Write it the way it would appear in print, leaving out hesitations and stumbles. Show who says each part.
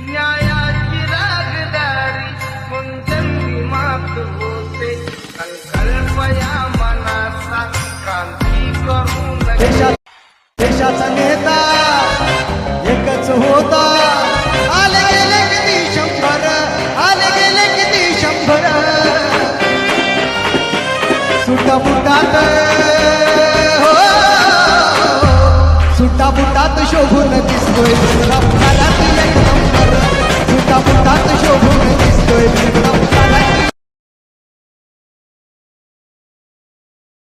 Speaker 1: न्यायाची रागदारी मुंजंगी मात होते संकल्प या मनाचा क्रांती करून
Speaker 2: देशाचा नेता एकच होता आले गेले किती शंभर आले गेले किती शंभर सुटाफुटात हो सुटाफुटात शोभून दिसतोय